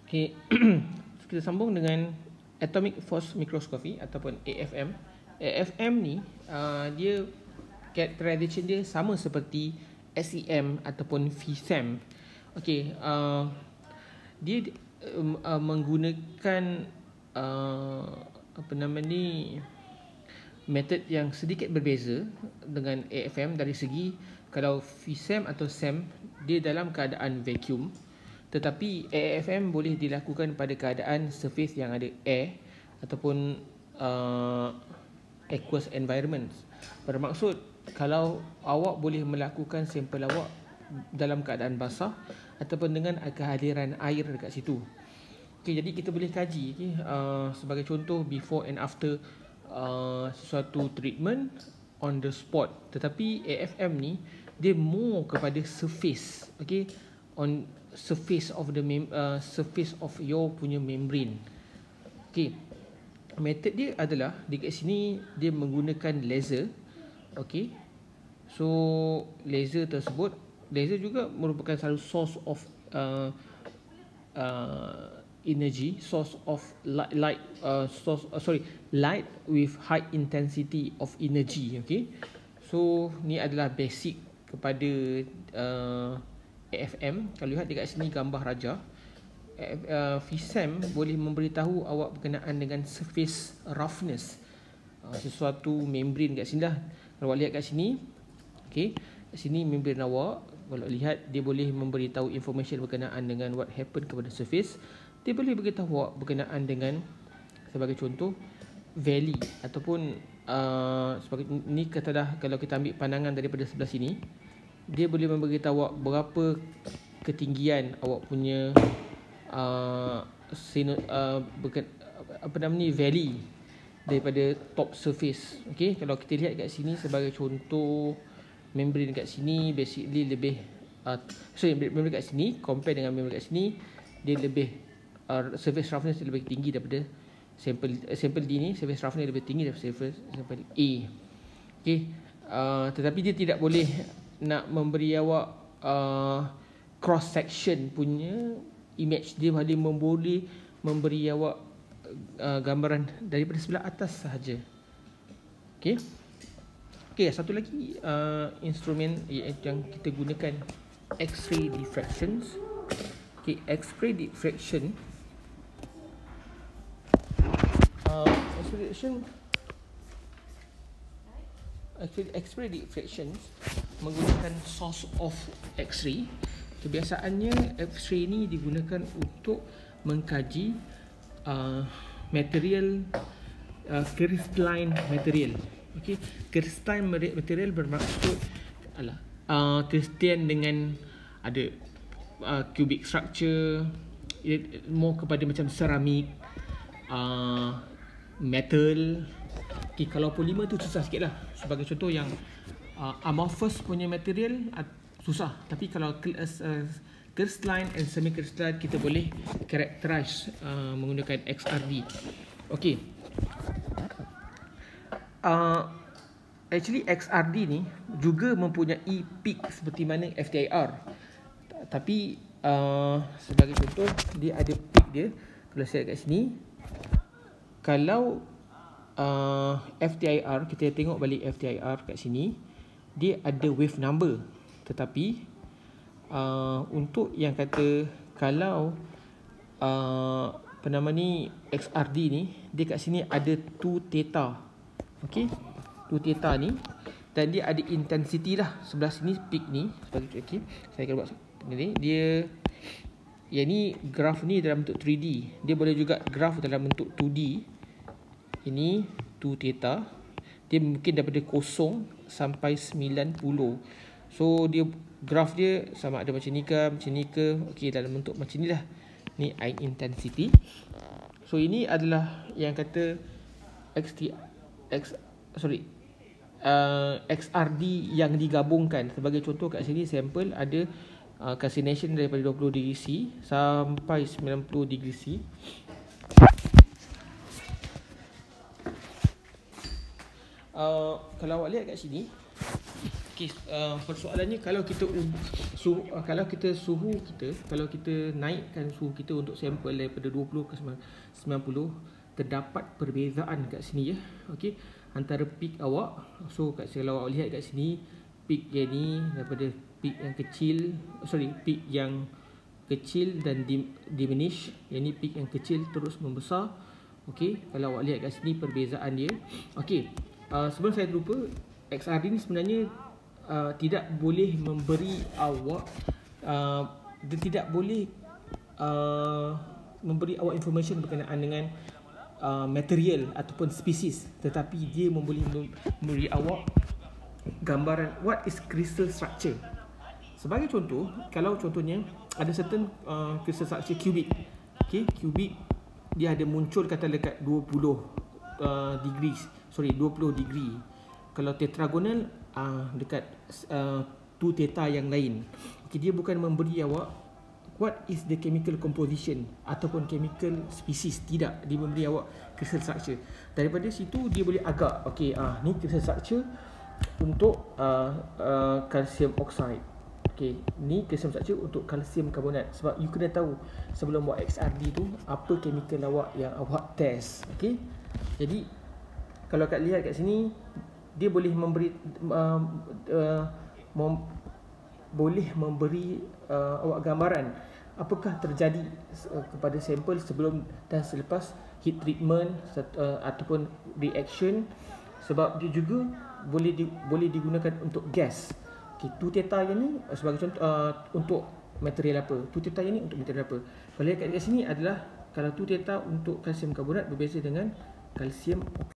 Okay. Kita sambung dengan Atomic Force Microscopy ataupun AFM. AFM ni dia characterization dia sama seperti SEM ataupun FISEM. Okey, dia menggunakan metod yang sedikit berbeza dengan AFM dari segi kalau FISEM atau SEM dia dalam keadaan vacuum, tetapi AFM boleh dilakukan pada keadaan surface yang ada air ataupun aqueous environment. Bermaksud kalau awak boleh melakukan sampel awak dalam keadaan basah ataupun dengan kehadiran air dekat situ. Okay, jadi kita boleh kaji sebagai contoh before and after sesuatu treatment on the spot. Tetapi AFM ni dia more kepada surface, okay, on surface of the surface of your punya membrane. Okay, method dia adalah dekat sini dia menggunakan laser. Okay, so laser tersebut, laser juga merupakan satu source of energy, source of light with high intensity of energy. Okay, so ni adalah basic kepada AFM. Kalau lihat dekat sini gambar raja, FISEM boleh memberitahu awak berkenaan dengan surface roughness, sesuatu membrane kat sini lah. Kalau awak lihat kat sini, okay, kat sini membrane awak, kalau lihat dia boleh memberitahu information berkenaan dengan what happen kepada surface. Dia boleh beritahu awak berkenaan dengan, sebagai contoh, valley ataupun sebagai ni katalah kalau kita ambil pandangan daripada sebelah sini, dia boleh memberitahu awak berapa ketinggian awak punya valley daripada top surface. Okay, kalau kita lihat kat sini sebagai contoh, membrane kat sini basically lebih membrane kat sini compare dengan membrane kat sini, dia lebih surface roughness lebih tinggi daripada sampel D ni. Surface roughness lebih tinggi daripada sampel A. Okay, tetapi dia tidak boleh nak memberi awak cross section punya image. Dia boleh memberi awak gambaran daripada sebelah atas sahaja. Okay. Okay, satu lagi instrumen yang kita gunakan, X-ray diffractions. Okay, X-ray diffraction, X-ray diffractions menggunakan source of X-ray. Kebiasaannya X-ray ni digunakan untuk mengkaji material, crystalline material. Okay, crystalline material bermaksud crystalline dengan ada cubic structure, more kepada macam ceramik, metal. Okay, kalau polimer tu susah sikit lah. Sebagai contoh yang amorphous punya material susah. Tapi kalau crystalline and semi-crystalline kita boleh characterize menggunakan XRD. Okay, actually XRD ni juga mempunyai peak seperti mana FTIR. Tapi sebagai contoh, dia ada peak dia. Kalau saya kat sini, kalau FTIR, kita tengok balik FTIR kat sini, dia ada wave number. Tetapi untuk yang kata kalau XRD ni, dia kat sini ada 2 theta. Okay, 2 theta ni, dan dia ada intensity lah. Sebelah sini peak ni, okay, saya akan buat ni. Dia yang ni, graf ni dalam bentuk 3D. Dia boleh juga graf dalam bentuk 2D. Ini 2 theta. Dia mungkin daripada 0 sampai 90. So dia graf dia sama ada macam ni ke, okey, dalam bentuk macam ni lah. Ni high intensity. So ini adalah yang kata XRD yang digabungkan. Sebagai contoh kat sini sampel ada calcination daripada 20 degree C sampai 90 degree C. Kalau awak lihat kat sini, Okey, persoalannya kalau kita kalau kita naikkan suhu kita untuk sampel daripada 20 ke 90, terdapat perbezaan kat sini ya. Okey, antara peak awak. So kalau awak lihat kat sini, peak yang ni daripada peak yang kecil dan diminish. Yang ni peak yang kecil terus membesar. Okey, kalau awak lihat kat sini perbezaan dia. Okey, sebelum saya terlupa, XRD ni sebenarnya tidak boleh memberi awak dia tidak boleh memberi awak information berkenaan dengan material ataupun spesies, tetapi dia boleh memberi awak gambaran what is crystal structure. Sebagai contoh, kalau contohnya ada certain crystal structure cubic. Okay, cubic dia ada muncul kata dekat 20 degree. Kalau tetragonal dekat 2 theta yang lain. Okay, dia bukan memberi awak what is the chemical composition ataupun chemical species. Tidak, dia memberi awak crystal structure. Daripada situ dia boleh agak, okay, ni crystal structure untuk calcium oxide. Okay, ni calcium structure untuk calcium karbonat. Sebab you kena tahu sebelum buat XRD tu apa chemical awak yang awak test. Okay, jadi kalau kat lihat kat sini, dia boleh memberi awak gambaran apakah terjadi kepada sampel sebelum dan selepas heat treatment ataupun reaction. Sebab dia juga boleh digunakan untuk gas. Okay, 2 theta yang ni sebagai contoh untuk material apa, 2 theta yang ni untuk material apa. Kalau lihat kat sini adalah, kalau 2 theta untuk kalsium karbonat berbeza dengan kalsium